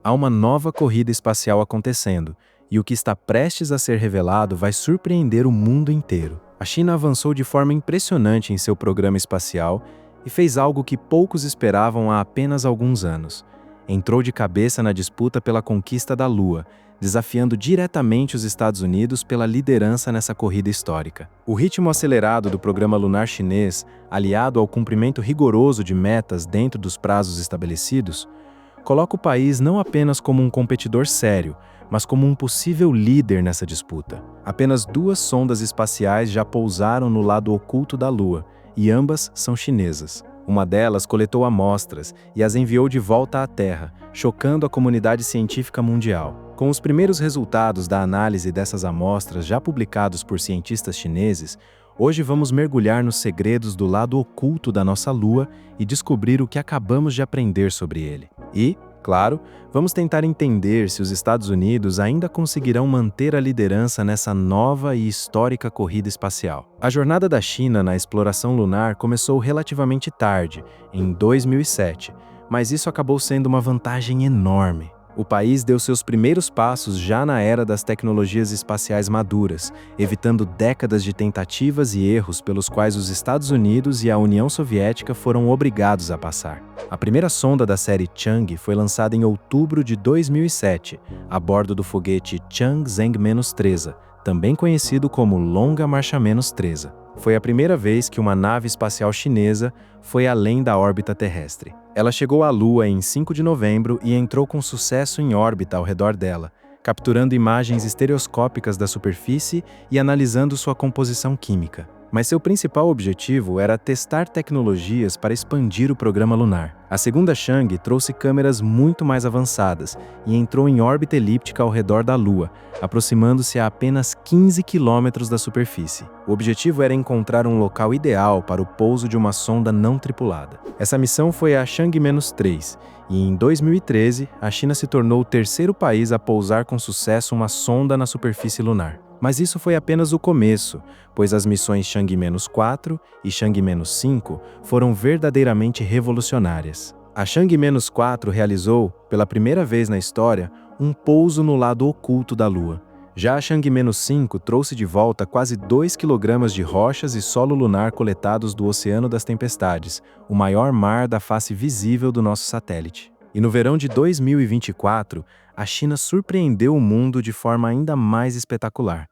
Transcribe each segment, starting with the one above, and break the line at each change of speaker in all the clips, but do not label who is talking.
há uma nova corrida espacial acontecendo, e o que está prestes a ser revelado vai surpreender o mundo inteiro. A China avançou de forma impressionante em seu programa espacial e fez algo que poucos esperavam há apenas alguns anos. Entrou de cabeça na disputa pela conquista da Lua, desafiando diretamente os Estados Unidos pela liderança nessa corrida histórica. O ritmo acelerado do programa lunar chinês, aliado ao cumprimento rigoroso de metas dentro dos prazos estabelecidos, coloca o país não apenas como um competidor sério, mas como um possível líder nessa disputa. Apenas 2 sondas espaciais já pousaram no lado oculto da Lua, e ambas são chinesas. Uma delas coletou amostras e as enviou de volta à Terra, chocando a comunidade científica mundial. Com os primeiros resultados da análise dessas amostras já publicados por cientistas chineses, hoje vamos mergulhar nos segredos do lado oculto da nossa Lua e descobrir o que acabamos de aprender sobre ele. E, claro, vamos tentar entender se os Estados Unidos ainda conseguirão manter a liderança nessa nova e histórica corrida espacial. A jornada da China na exploração lunar começou relativamente tarde, em 2007, mas isso acabou sendo uma vantagem enorme. O país deu seus primeiros passos já na era das tecnologias espaciais maduras, evitando décadas de tentativas e erros pelos quais os Estados Unidos e a União Soviética foram obrigados a passar. A primeira sonda da série Chang'e foi lançada em outubro de 2007, a bordo do foguete Chang'e-13, também conhecido como Longa Marcha-13. Foi a primeira vez que uma nave espacial chinesa foi além da órbita terrestre. Ela chegou à Lua em 5 de novembro e entrou com sucesso em órbita ao redor dela, capturando imagens estereoscópicas da superfície e analisando sua composição química. Mas seu principal objetivo era testar tecnologias para expandir o programa lunar. A segunda Chang'e trouxe câmeras muito mais avançadas e entrou em órbita elíptica ao redor da Lua, aproximando-se a apenas 15 quilômetros da superfície. O objetivo era encontrar um local ideal para o pouso de uma sonda não tripulada. Essa missão foi a Chang'e-3, e em 2013, a China se tornou o terceiro país a pousar com sucesso uma sonda na superfície lunar. Mas isso foi apenas o começo, pois as missões Chang'e-4 e Chang'e-5 foram verdadeiramente revolucionárias. A Chang'e-4 realizou, pela primeira vez na história, um pouso no lado oculto da Lua. Já a Chang'e-5 trouxe de volta quase 2 kg de rochas e solo lunar coletados do Oceano das Tempestades, o maior mar da face visível do nosso satélite. E no verão de 2024, a China surpreendeu o mundo de forma ainda mais espetacular.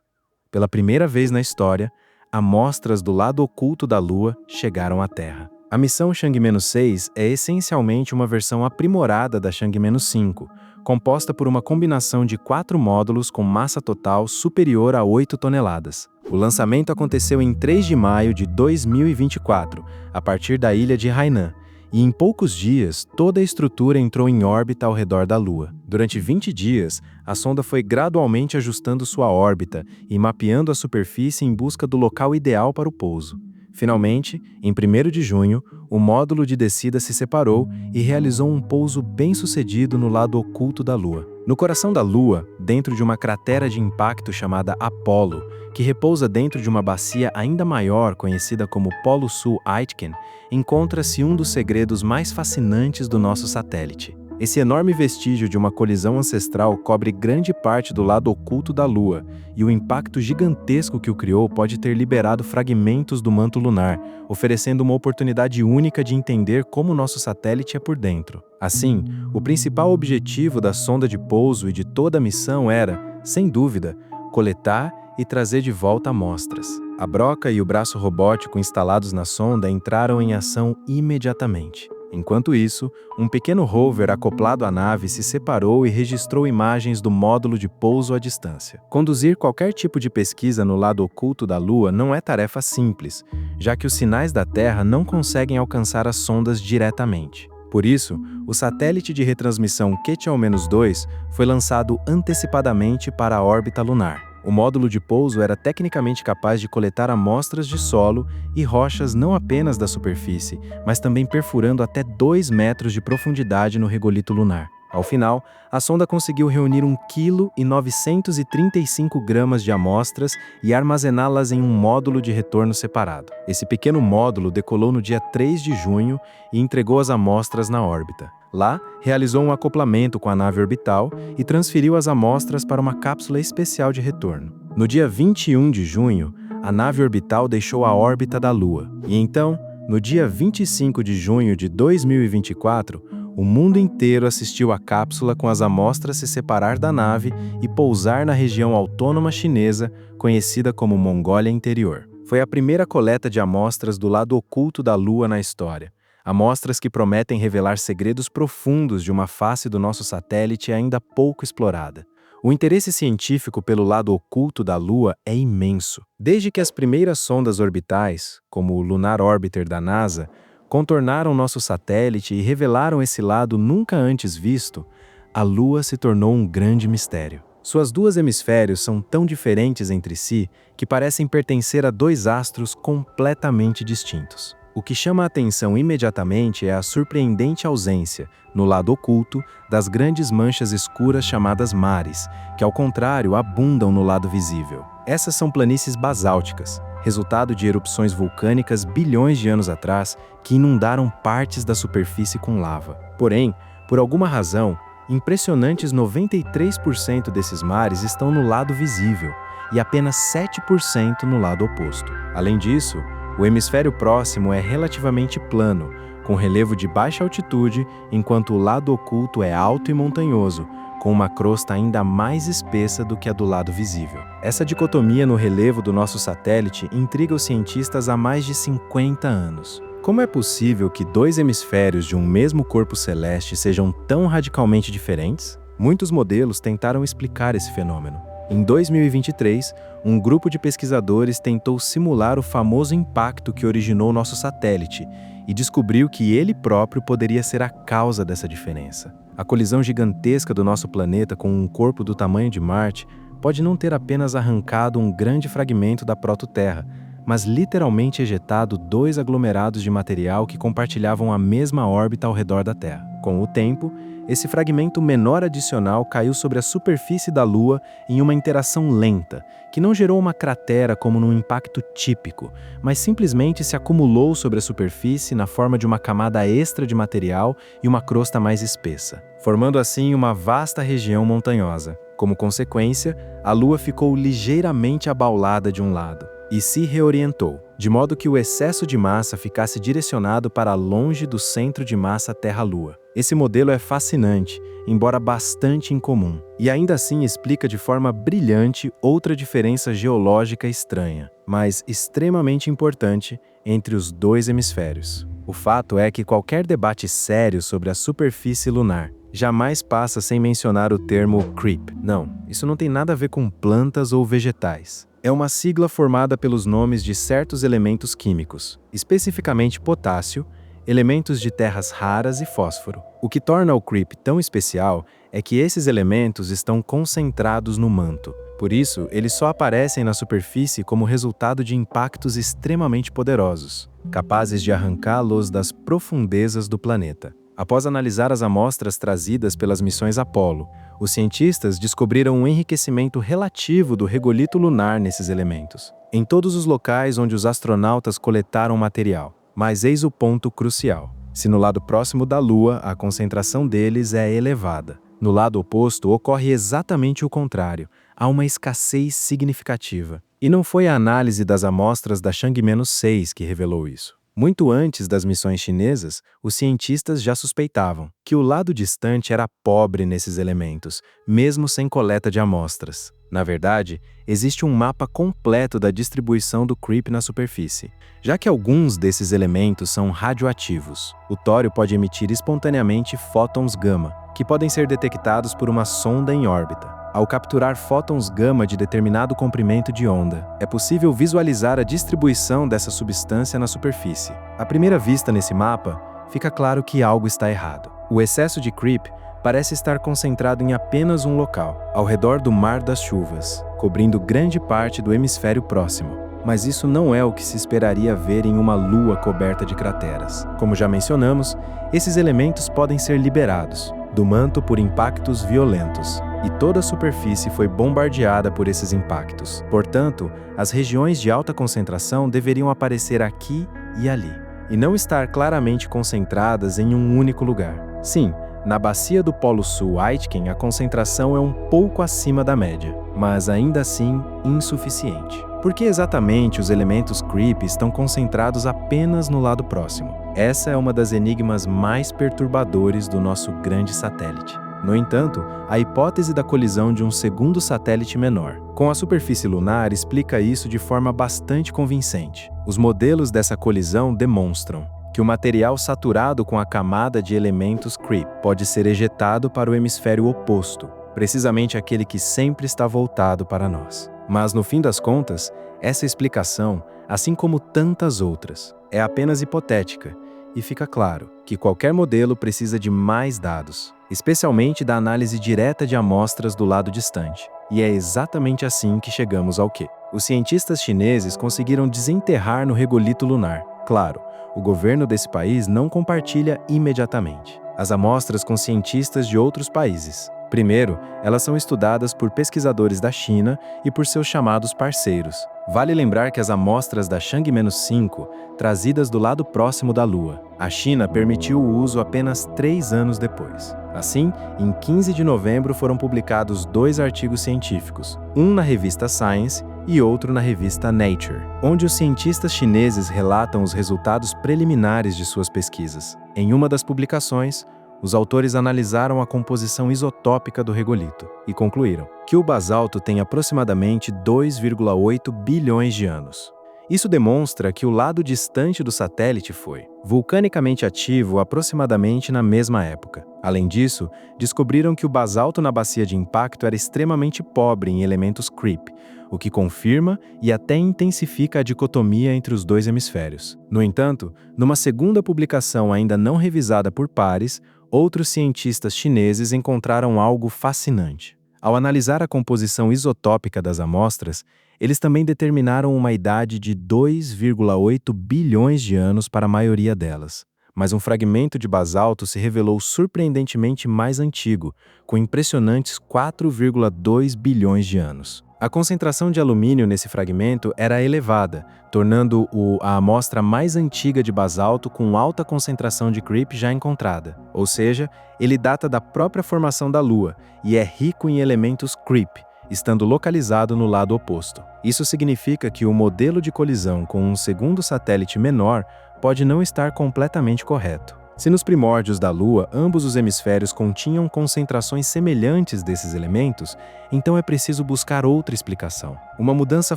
Pela primeira vez na história, amostras do lado oculto da Lua chegaram à Terra. A missão Chang'e-6 é essencialmente uma versão aprimorada da Chang'e-5, composta por uma combinação de 4 módulos com massa total superior a 8 toneladas. O lançamento aconteceu em 3 de maio de 2024, a partir da ilha de Hainan, e em poucos dias, toda a estrutura entrou em órbita ao redor da Lua. Durante 20 dias, a sonda foi gradualmente ajustando sua órbita e mapeando a superfície em busca do local ideal para o pouso. Finalmente, em 1º de junho, o módulo de descida se separou e realizou um pouso bem-sucedido no lado oculto da Lua. No coração da Lua, dentro de uma cratera de impacto chamada Apollo, que repousa dentro de uma bacia ainda maior conhecida como Polo Sul Aitken, encontra-se um dos segredos mais fascinantes do nosso satélite. Esse enorme vestígio de uma colisão ancestral cobre grande parte do lado oculto da Lua, e o impacto gigantesco que o criou pode ter liberado fragmentos do manto lunar, oferecendo uma oportunidade única de entender como nosso satélite é por dentro. Assim, o principal objetivo da sonda de pouso e de toda a missão era, sem dúvida, coletar e trazer de volta amostras. A broca e o braço robótico instalados na sonda entraram em ação imediatamente. Enquanto isso, um pequeno rover acoplado à nave se separou e registrou imagens do módulo de pouso à distância. Conduzir qualquer tipo de pesquisa no lado oculto da Lua não é tarefa simples, já que os sinais da Terra não conseguem alcançar as sondas diretamente. Por isso, o satélite de retransmissão Quetzal-2 foi lançado antecipadamente para a órbita lunar. O módulo de pouso era tecnicamente capaz de coletar amostras de solo e rochas não apenas da superfície, mas também perfurando até 2 metros de profundidade no regolito lunar. Ao final, a sonda conseguiu reunir 1,935 kg de amostras e armazená-las em um módulo de retorno separado. Esse pequeno módulo decolou no dia 3 de junho e entregou as amostras na órbita. Lá, realizou um acoplamento com a nave orbital e transferiu as amostras para uma cápsula especial de retorno. No dia 21 de junho, a nave orbital deixou a órbita da Lua. E então, no dia 25 de junho de 2024, o mundo inteiro assistiu à cápsula com as amostras se separar da nave e pousar na região autônoma chinesa, conhecida como Mongólia Interior. Foi a primeira coleta de amostras do lado oculto da Lua na história. Amostras que prometem revelar segredos profundos de uma face do nosso satélite ainda pouco explorada. O interesse científico pelo lado oculto da Lua é imenso. Desde que as primeiras sondas orbitais, como o Lunar Orbiter da NASA, contornaram nosso satélite e revelaram esse lado nunca antes visto, a Lua se tornou um grande mistério. Suas duas hemisférios são tão diferentes entre si que parecem pertencer a dois astros completamente distintos. O que chama a atenção imediatamente é a surpreendente ausência, no lado oculto, das grandes manchas escuras chamadas mares, que ao contrário abundam no lado visível. Essas são planícies basálticas, resultado de erupções vulcânicas bilhões de anos atrás que inundaram partes da superfície com lava. Porém, por alguma razão, impressionantes 93% desses mares estão no lado visível e apenas 7% no lado oposto. Além disso, o hemisfério próximo é relativamente plano, com relevo de baixa altitude, enquanto o lado oculto é alto e montanhoso, com uma crosta ainda mais espessa do que a do lado visível. Essa dicotomia no relevo do nosso satélite intriga os cientistas há mais de 50 anos. Como é possível que dois hemisférios de um mesmo corpo celeste sejam tão radicalmente diferentes? Muitos modelos tentaram explicar esse fenômeno. Em 2023, um grupo de pesquisadores tentou simular o famoso impacto que originou nosso satélite e descobriu que ele próprio poderia ser a causa dessa diferença. A colisão gigantesca do nosso planeta com um corpo do tamanho de Marte pode não ter apenas arrancado um grande fragmento da prototerra, mas literalmente ejetado dois aglomerados de material que compartilhavam a mesma órbita ao redor da Terra. Com o tempo, esse fragmento menor adicional caiu sobre a superfície da Lua em uma interação lenta, que não gerou uma cratera como num impacto típico, mas simplesmente se acumulou sobre a superfície na forma de uma camada extra de material e uma crosta mais espessa, formando assim uma vasta região montanhosa. Como consequência, a Lua ficou ligeiramente abaulada de um lado e se reorientou, de modo que o excesso de massa ficasse direcionado para longe do centro de massa Terra-Lua. Esse modelo é fascinante, embora bastante incomum, e ainda assim explica de forma brilhante outra diferença geológica estranha, mas extremamente importante entre os dois hemisférios. O fato é que qualquer debate sério sobre a superfície lunar jamais passa sem mencionar o termo CREEP. Não, isso não tem nada a ver com plantas ou vegetais. É uma sigla formada pelos nomes de certos elementos químicos, especificamente potássio, elementos de terras raras e fósforo. O que torna o CREEP tão especial é que esses elementos estão concentrados no manto. Por isso, eles só aparecem na superfície como resultado de impactos extremamente poderosos, capazes de arrancá-los das profundezas do planeta. Após analisar as amostras trazidas pelas missões Apollo, os cientistas descobriram um enriquecimento relativo do regolito lunar nesses elementos, em todos os locais onde os astronautas coletaram material. Mas eis o ponto crucial. Se no lado próximo da Lua a concentração deles é elevada, no lado oposto ocorre exatamente o contrário, há uma escassez significativa. E não foi a análise das amostras da Chang'e-6 que revelou isso. Muito antes das missões chinesas, os cientistas já suspeitavam que o lado distante era pobre nesses elementos, mesmo sem coleta de amostras. Na verdade, existe um mapa completo da distribuição do CREEP na superfície. Já que alguns desses elementos são radioativos, o tório pode emitir espontaneamente fótons gama, que podem ser detectados por uma sonda em órbita. Ao capturar fótons gama de determinado comprimento de onda, é possível visualizar a distribuição dessa substância na superfície. À primeira vista nesse mapa, fica claro que algo está errado. O excesso de CREEP parece estar concentrado em apenas um local, ao redor do Mar das Chuvas, cobrindo grande parte do hemisfério próximo. Mas isso não é o que se esperaria ver em uma Lua coberta de crateras. Como já mencionamos, esses elementos podem ser liberados do manto por impactos violentos, e toda a superfície foi bombardeada por esses impactos. Portanto, as regiões de alta concentração deveriam aparecer aqui e ali, e não estar claramente concentradas em um único lugar. Sim, na bacia do Polo Sul Aitken a concentração é um pouco acima da média, mas ainda assim insuficiente. Por que exatamente os elementos CREEP estão concentrados apenas no lado próximo? Essa é uma das enigmas mais perturbadores do nosso grande satélite. No entanto, a hipótese da colisão de um segundo satélite menor com a superfície lunar explica isso de forma bastante convincente. Os modelos dessa colisão demonstram que o material saturado com a camada de elementos CREEP pode ser ejetado para o hemisfério oposto, precisamente aquele que sempre está voltado para nós. Mas, no fim das contas, essa explicação, assim como tantas outras, é apenas hipotética, e fica claro que qualquer modelo precisa de mais dados, especialmente da análise direta de amostras do lado distante. E é exatamente assim que chegamos ao quê? Os cientistas chineses conseguiram desenterrar no regolito lunar. Claro, o governo desse país não compartilha imediatamente as amostras com cientistas de outros países. Primeiro, elas são estudadas por pesquisadores da China e por seus chamados parceiros. Vale lembrar que as amostras da Chang-5, trazidas do lado próximo da Lua, a China permitiu o uso apenas 3 anos depois. Assim, em 15 de novembro foram publicados 2 artigos científicos, um na revista Science e outro na revista Nature, onde os cientistas chineses relatam os resultados preliminares de suas pesquisas. Em uma das publicações, os autores analisaram a composição isotópica do regolito e concluíram que o basalto tem aproximadamente 2,8 bilhões de anos. Isso demonstra que o lado distante do satélite foi vulcanicamente ativo aproximadamente na mesma época. Além disso, descobriram que o basalto na bacia de impacto era extremamente pobre em elementos CREEP, o que confirma e até intensifica a dicotomia entre os dois hemisférios. No entanto, numa segunda publicação ainda não revisada por pares, outros cientistas chineses encontraram algo fascinante. Ao analisar a composição isotópica das amostras, eles também determinaram uma idade de 2,8 bilhões de anos para a maioria delas. Mas um fragmento de basalto se revelou surpreendentemente mais antigo, com impressionantes 4,2 bilhões de anos. A concentração de alumínio nesse fragmento era elevada, tornando-o a amostra mais antiga de basalto com alta concentração de CREEP já encontrada. Ou seja, ele data da própria formação da Lua e é rico em elementos CREEP, estando localizado no lado oposto. Isso significa que o modelo de colisão com um segundo satélite menor pode não estar completamente correto. Se nos primórdios da Lua ambos os hemisférios continham concentrações semelhantes desses elementos, então é preciso buscar outra explicação. Uma mudança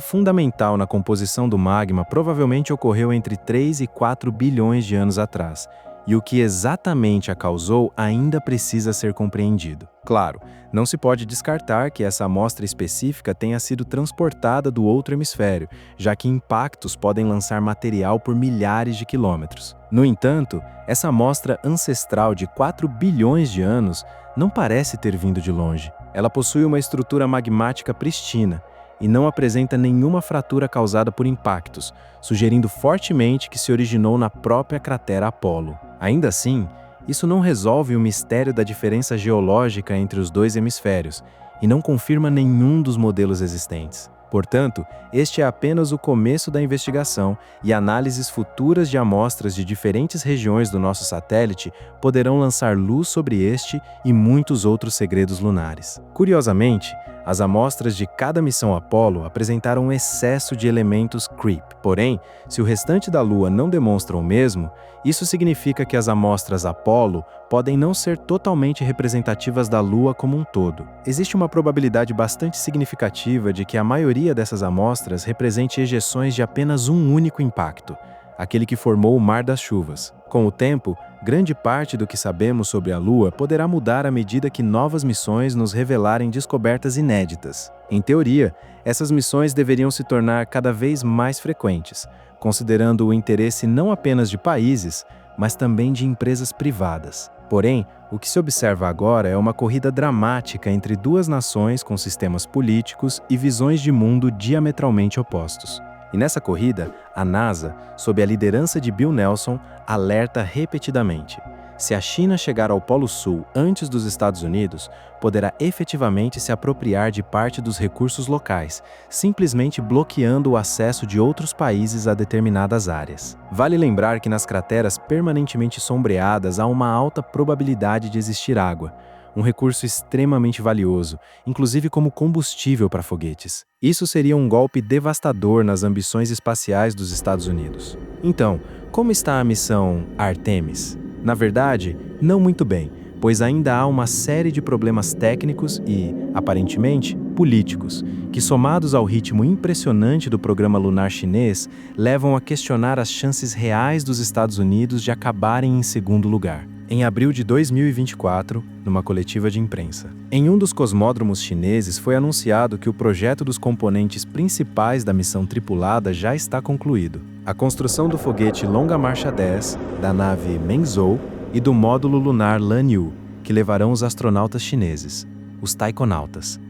fundamental na composição do magma provavelmente ocorreu entre 3 e 4 bilhões de anos atrás, e o que exatamente a causou ainda precisa ser compreendido. Claro, não se pode descartar que essa amostra específica tenha sido transportada do outro hemisfério, já que impactos podem lançar material por milhares de quilômetros. No entanto, essa amostra ancestral de 4 bilhões de anos não parece ter vindo de longe. Ela possui uma estrutura magmática pristina e não apresenta nenhuma fratura causada por impactos, sugerindo fortemente que se originou na própria cratera Apolo. Ainda assim, isso não resolve o mistério da diferença geológica entre os dois hemisférios e não confirma nenhum dos modelos existentes. Portanto, este é apenas o começo da investigação e análises futuras de amostras de diferentes regiões do nosso satélite poderão lançar luz sobre este e muitos outros segredos lunares. Curiosamente, as amostras de cada missão Apollo apresentaram um excesso de elementos CREEP. Porém, se o restante da Lua não demonstra o mesmo, isso significa que as amostras Apollo podem não ser totalmente representativas da Lua como um todo. Existe uma probabilidade bastante significativa de que a maioria dessas amostras represente ejeções de apenas um único impacto, aquele que formou o Mar das Chuvas. Com o tempo, grande parte do que sabemos sobre a Lua poderá mudar à medida que novas missões nos revelarem descobertas inéditas. Em teoria, essas missões deveriam se tornar cada vez mais frequentes, considerando o interesse não apenas de países, mas também de empresas privadas. Porém, o que se observa agora é uma corrida dramática entre duas nações com sistemas políticos e visões de mundo diametralmente opostos. E nessa corrida, a NASA, sob a liderança de Bill Nelson, alerta repetidamente: Se a China chegar ao Polo Sul antes dos Estados Unidos, poderá efetivamente se apropriar de parte dos recursos locais, simplesmente bloqueando o acesso de outros países a determinadas áreas. Vale lembrar que nas crateras permanentemente sombreadas há uma alta probabilidade de existir água, um recurso extremamente valioso, inclusive como combustível para foguetes. Isso seria um golpe devastador nas ambições espaciais dos Estados Unidos. Então, como está a missão Artemis? Na verdade, não muito bem, pois ainda há uma série de problemas técnicos e, aparentemente, políticos, que somados ao ritmo impressionante do programa lunar chinês, levam a questionar as chances reais dos Estados Unidos de acabarem em segundo lugar. Em abril de 2024, numa coletiva de imprensa, em um dos cosmódromos chineses foi anunciado que o projeto dos componentes principais da missão tripulada já está concluído. A construção do foguete Longa Marcha 10, da nave Mengzhou e do módulo lunar Lanyu, que levarão os astronautas chineses, os taikonautas,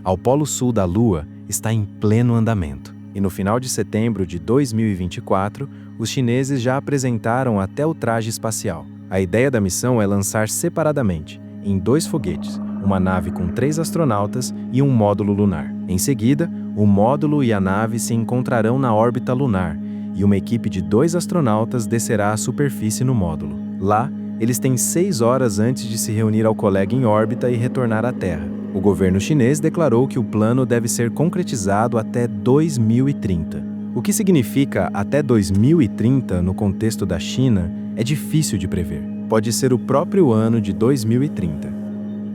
ao polo sul da Lua, está em pleno andamento. E no final de setembro de 2024, os chineses já apresentaram até o traje espacial. A ideia da missão é lançar separadamente, em 2 foguetes, uma nave com 3 astronautas e um módulo lunar. Em seguida, o módulo e a nave se encontrarão na órbita lunar, e uma equipe de 2 astronautas descerá à superfície no módulo. Lá, eles têm 6 horas antes de se reunir ao colega em órbita e retornar à Terra. O governo chinês declarou que o plano deve ser concretizado até 2030. O que significa até 2030 no contexto da China é difícil de prever. Pode ser o próprio ano de 2030,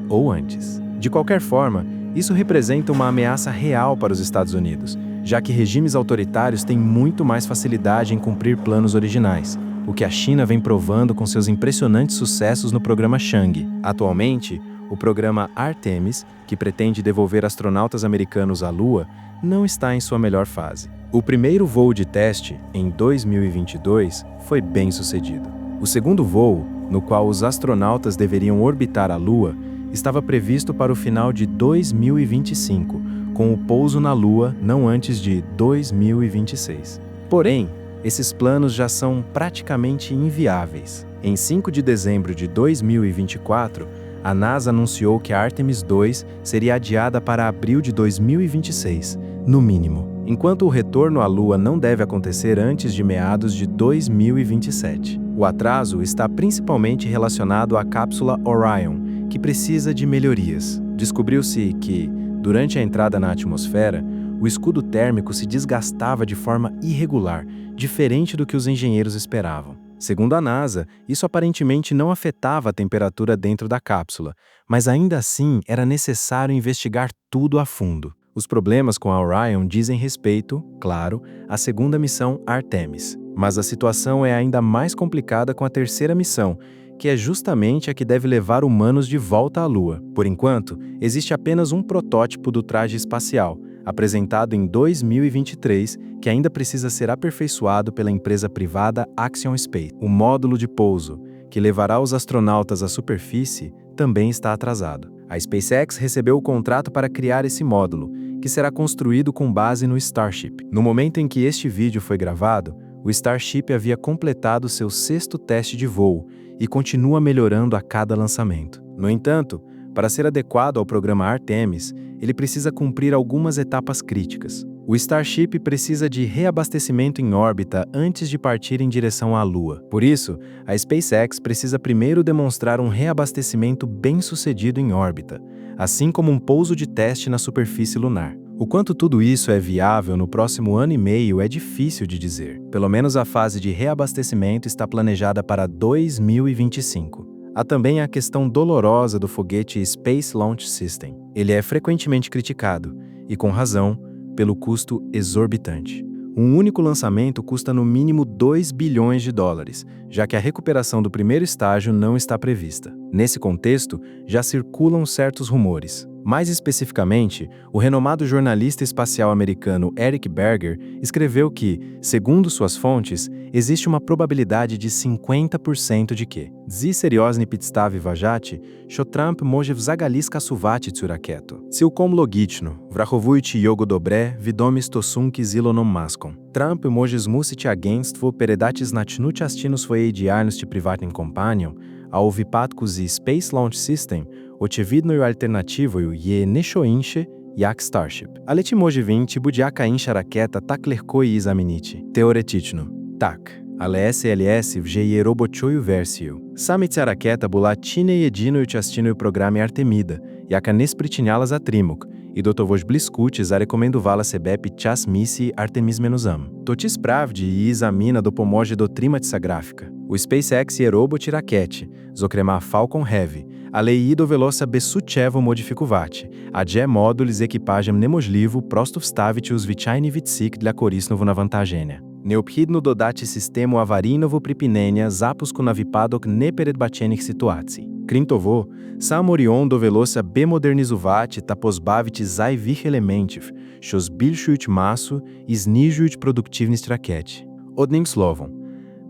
ou antes. De qualquer forma, isso representa uma ameaça real para os Estados Unidos, já que regimes autoritários têm muito mais facilidade em cumprir planos originais, o que a China vem provando com seus impressionantes sucessos no programa Chang'e. Atualmente, o programa Artemis, que pretende devolver astronautas americanos à Lua, não está em sua melhor fase. O primeiro voo de teste, em 2022, foi bem sucedido. O segundo voo, no qual os astronautas deveriam orbitar a Lua, estava previsto para o final de 2025, com o pouso na Lua não antes de 2026. Porém, esses planos já são praticamente inviáveis. Em 5 de dezembro de 2024, a NASA anunciou que a Artemis II seria adiada para abril de 2026, no mínimo, enquanto o retorno à Lua não deve acontecer antes de meados de 2027. O atraso está principalmente relacionado à cápsula Orion, que precisa de melhorias. Descobriu-se que, durante a entrada na atmosfera, o escudo térmico se desgastava de forma irregular, diferente do que os engenheiros esperavam. Segundo a NASA, isso aparentemente não afetava a temperatura dentro da cápsula, mas ainda assim era necessário investigar tudo a fundo. Os problemas com a Orion dizem respeito, claro, à segunda missão Artemis. Mas a situação é ainda mais complicada com a terceira missão, que é justamente a que deve levar humanos de volta à Lua. Por enquanto, existe apenas um protótipo do traje espacial, apresentado em 2023, que ainda precisa ser aperfeiçoado pela empresa privada Axiom Space. O módulo de pouso, que levará os astronautas à superfície, também está atrasado. A SpaceX recebeu o contrato para criar esse módulo, que será construído com base no Starship. No momento em que este vídeo foi gravado, o Starship havia completado seu 6º teste de voo e continua melhorando a cada lançamento. No entanto, para ser adequado ao programa Artemis, ele precisa cumprir algumas etapas críticas. O Starship precisa de reabastecimento em órbita antes de partir em direção à Lua. Por isso, a SpaceX precisa primeiro demonstrar um reabastecimento bem-sucedido em órbita, assim como um pouso de teste na superfície lunar. O quanto tudo isso é viável no próximo ano e meio é difícil de dizer. Pelo menos a fase de reabastecimento está planejada para 2025. Há também a questão dolorosa do foguete Space Launch System. Ele é frequentemente criticado, e com razão, pelo custo exorbitante. Um único lançamento custa no mínimo 2 bilhões de dólares, já que a recuperação do primeiro estágio não está prevista. Nesse contexto, já circulam certos rumores. Mais especificamente, o renomado jornalista espacial americano Eric Berger escreveu que, segundo suas fontes, existe uma probabilidade de 50% de que Zi seriozny підставі вважати, що Трамп може взагалі скасувати цю ракету. Цілком логічно, враховуючи його добре відомі стосунки з Ілоном Маском. Трамп може змусити агентство передати значну частину своєї діяльності приватним компаніям, a ovipatkus i Space Launch System, ochevidno alternativo je neshoinche jak Starship. Ale ti može vinti budiaka incha raketa tak lerko i examiniti. Teoretično. Tak. Ale SLS je robochoju versiju. Samica raketa bula tine jedino i častino programe Artemida, jaka nespritinjala za trimuk, i do tovož bliskuti za rekomendovala sebep čas misiji Artemis-am. To ti spravdi i examina dopomože do trimatiza grafika. O SpaceX je robot rakete, zokrema Falcon Heavy, ale i dovelosa besučevo modifikувати, adже модуль з екіпажем неможливо просто вставити у звичайний відсік для корисного навантаження. Необхідно додати систему аварійного припинення запуску на випадок непередбачених ситуацій. Крім того, сам Оріон довелося бемодернізувати та позбавити зайвих елементів, що збільшують масу і знижують продуктивність ракет. Одним словом,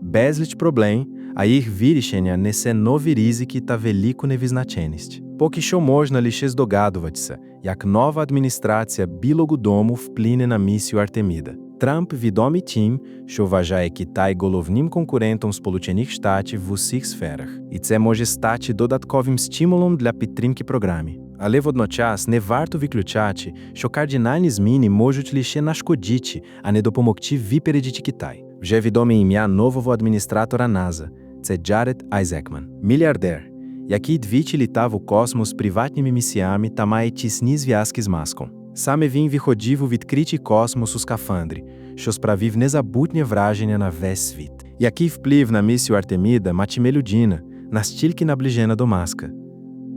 безліч проблем, а їх вирішення несе нові ризики та велику невизначеність. Поки що можна лише здогадуватися, як нова адміністрація Білого дому вплине на місію Артеміда. Трамп відомий тим, що вважає Китай головним конкурентом Сполучених Штатів в усіх сферах. І це може стати додатковим стимулом для підтримки програми. Але водночас не варто виключати, що кардинальні зміни можуть лише нашкодити, а не допомогти випередити Китай. Вже відоме ім'я нового адміністратора НАСА – це Джаред Айзекман. Мільярдер, який двічі літав у космос приватними місіями та має тісні зв'язки з Маском. Саме він виходив у відкритий космос у скафандрі, що справив незабутнє враження на весь світ. Який вплив на місію Артеміда матиме людина, настільки наближена до Маска?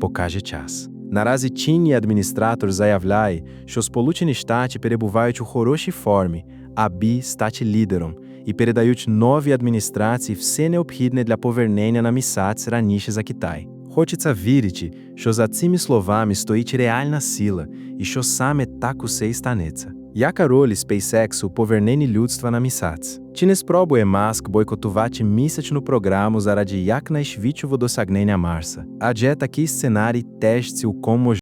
Покаже час. Наразі чинний адміністратор заявляє, що Сполучені Штати перебувають у хорошій формі, аби стати лідером, і передають новій адміністрації все необхідне для повернення на місяць раніше за Китай. Хочеться вірити, що за цими словами стоїть реальна сила і що саме так усе і станеться. Яка роль SpaceX у поверненні людства на місяць? Чи не спробує Маск бойкотувати місячну програму заради якнайшвидшого досягнення Марса? Адже такий сценарій теж цілком можливий.